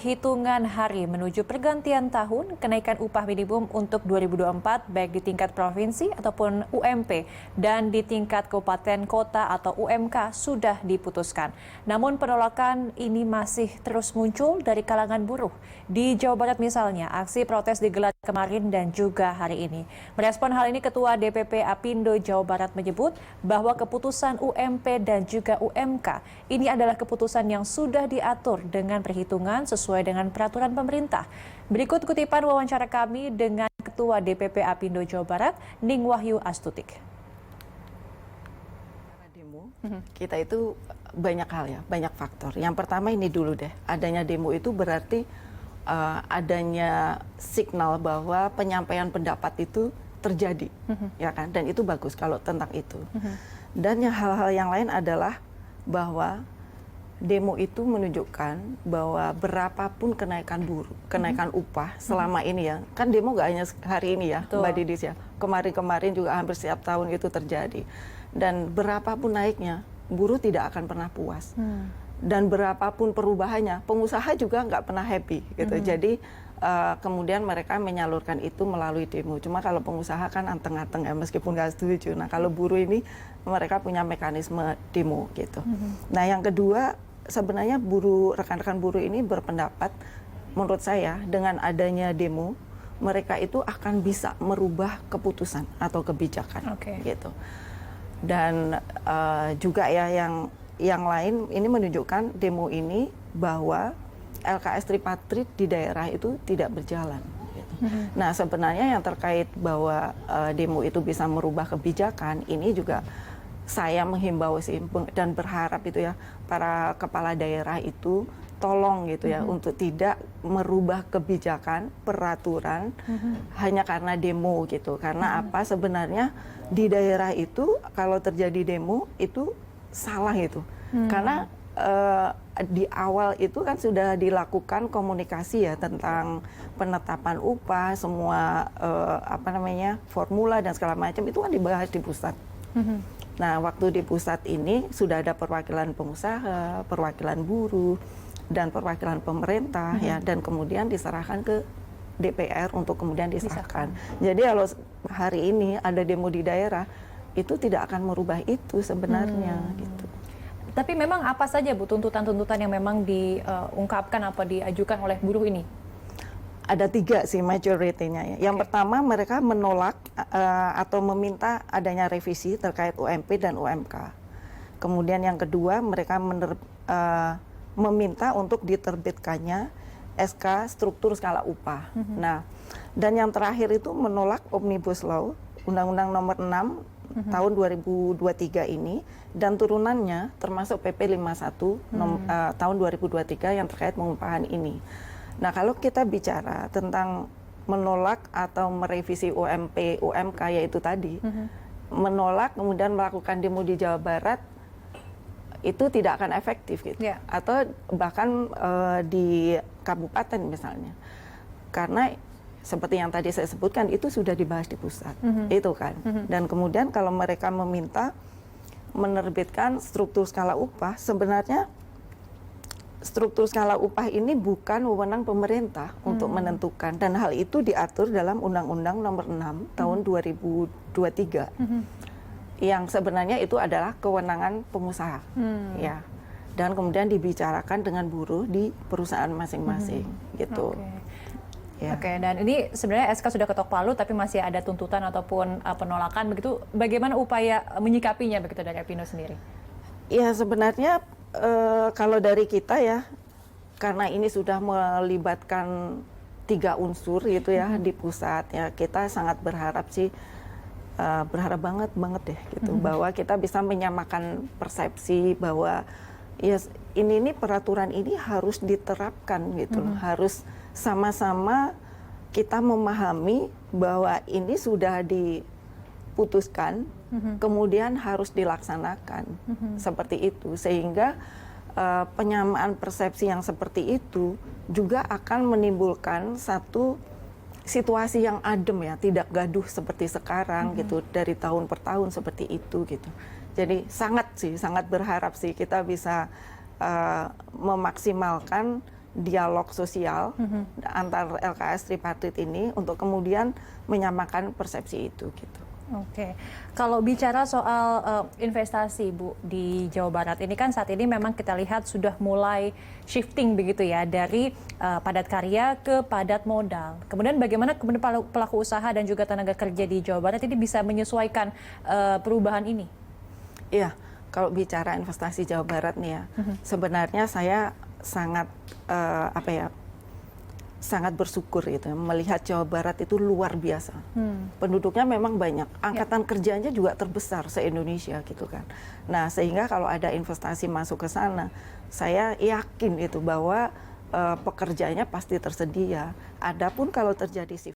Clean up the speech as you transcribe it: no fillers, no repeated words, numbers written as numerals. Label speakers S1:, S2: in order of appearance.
S1: hitungan hari menuju pergantian tahun, kenaikan upah minimum untuk 2024 baik di tingkat provinsi ataupun UMP dan di tingkat kabupaten kota atau UMK sudah diputuskan. Namun penolakan ini masih terus muncul dari kalangan buruh. Di Jawa Barat misalnya, aksi protes digelar kemarin dan juga hari ini. Merespon hal ini, Ketua DPP Apindo Jawa Barat menyebut bahwa keputusan UMP dan juga UMK ini adalah keputusan yang sudah diatur dengan perhitungan sesuai dengan peraturan pemerintah. Berikut kutipan wawancara kami dengan Ketua DPP Apindo Jawa Barat, Ning Wahyu Astutik.
S2: Demo, kita itu banyak hal ya, banyak faktor. Yang pertama ini dulu deh, adanya demo itu berarti adanya signal bahwa penyampaian pendapat itu terjadi, ya kan? Dan itu bagus kalau tentang itu. Dan hal-hal yang lain adalah bahwa demo itu menunjukkan bahwa berapapun kenaikan kenaikan upah selama ini ya, kan demo nggak hanya hari ini ya, Mbak Didis ya, kemarin-kemarin juga hampir setiap tahun itu terjadi. Dan berapapun naiknya, buruh tidak akan pernah puas. Dan berapapun perubahannya, pengusaha juga nggak pernah happy gitu. Jadi kemudian mereka menyalurkan itu melalui demo. Cuma kalau pengusaha kan anteng-anteng ya, meskipun nggak setuju. Nah kalau buruh ini mereka punya mekanisme demo gitu. Nah yang kedua, sebenarnya rekan-rekan buruh ini berpendapat, menurut saya dengan adanya demo, mereka itu akan bisa merubah keputusan atau kebijakan, gitu. Dan juga ya yang lain ini menunjukkan demo ini bahwa LKS Tripatrit di daerah itu tidak berjalan. Gitu. Nah sebenarnya yang terkait bahwa demo itu bisa merubah kebijakan, ini juga saya menghimbau sih dan berharap itu ya para kepala daerah itu tolong gitu ya untuk tidak merubah kebijakan peraturan hanya karena demo gitu. Karena apa, sebenarnya di daerah itu kalau terjadi demo itu salah itu. Karena di awal itu kan sudah dilakukan komunikasi ya tentang penetapan upah, semua formula dan segala macam itu kan dibahas di pusat. Nah, waktu di pusat ini sudah ada perwakilan pengusaha, perwakilan buruh, dan perwakilan pemerintah ya, dan kemudian diserahkan ke DPR untuk kemudian disahkan. Jadi kalau hari ini ada demo di daerah, itu tidak akan merubah itu sebenarnya gitu.
S1: Tapi memang apa saja Bu tuntutan-tuntutan yang memang diungkapkan atau diajukan oleh buruh ini?
S2: Ada 3 sih majority-nya ya. Yang pertama mereka menolak atau meminta adanya revisi terkait UMP dan UMK. Kemudian yang kedua mereka meminta untuk diterbitkannya SK struktur skala upah. Nah, dan yang terakhir itu menolak Omnibus Law Undang-Undang Nomor 6 tahun 2023 ini dan turunannya termasuk PP 51 tahun 2023 yang terkait pengupahan ini. Nah, kalau kita bicara tentang menolak atau merevisi UMP, UMK yaitu tadi, menolak kemudian melakukan demo di Jawa Barat, itu tidak akan efektif gitu. Atau bahkan di kabupaten misalnya. Karena seperti yang tadi saya sebutkan, itu sudah dibahas di pusat, itu kan. Dan kemudian kalau mereka meminta menerbitkan struktur skala upah, sebenarnya struktur skala upah ini bukan wewenang pemerintah untuk menentukan, dan hal itu diatur dalam Undang-Undang Nomor 6 tahun 2023 yang sebenarnya itu adalah kewenangan pengusaha ya, dan kemudian dibicarakan dengan buruh di perusahaan masing-masing gitu.
S1: Oke, dan ini sebenarnya SK sudah ketok palu tapi masih ada tuntutan ataupun penolakan begitu. Bagaimana upaya menyikapinya begitu dari Apindo sendiri?
S2: Ya sebenarnya kalau dari kita ya, karena ini sudah melibatkan 3 unsur gitu ya di pusat ya, kita sangat berharap sih, berharap banget deh gitu bahwa kita bisa menyamakan persepsi bahwa ya ini peraturan ini harus diterapkan gitu loh, harus sama-sama kita memahami bahwa ini sudah diputuskan, kemudian harus dilaksanakan seperti itu, sehingga penyamaan persepsi yang seperti itu juga akan menimbulkan satu situasi yang adem ya, tidak gaduh seperti sekarang gitu dari tahun per tahun seperti itu gitu. Jadi sangat berharap sih kita bisa memaksimalkan dialog sosial antar LKS tripartit ini untuk kemudian menyamakan persepsi itu gitu.
S1: Oke, kalau bicara soal investasi Bu di Jawa Barat ini kan saat ini memang kita lihat sudah mulai shifting begitu ya dari padat karya ke padat modal. Kemudian bagaimana kemudian pelaku usaha dan juga tenaga kerja di Jawa Barat ini bisa menyesuaikan perubahan ini?
S2: Iya, kalau bicara investasi Jawa Barat nih ya, sebenarnya saya sangat sangat bersyukur gitu melihat Jawa Barat itu luar biasa. Penduduknya memang banyak, angkatan kerjanya juga terbesar se-Indonesia gitu kan. Nah, sehingga kalau ada investasi masuk ke sana, saya yakin itu bahwa pekerjaannya pasti tersedia. Adapun kalau terjadi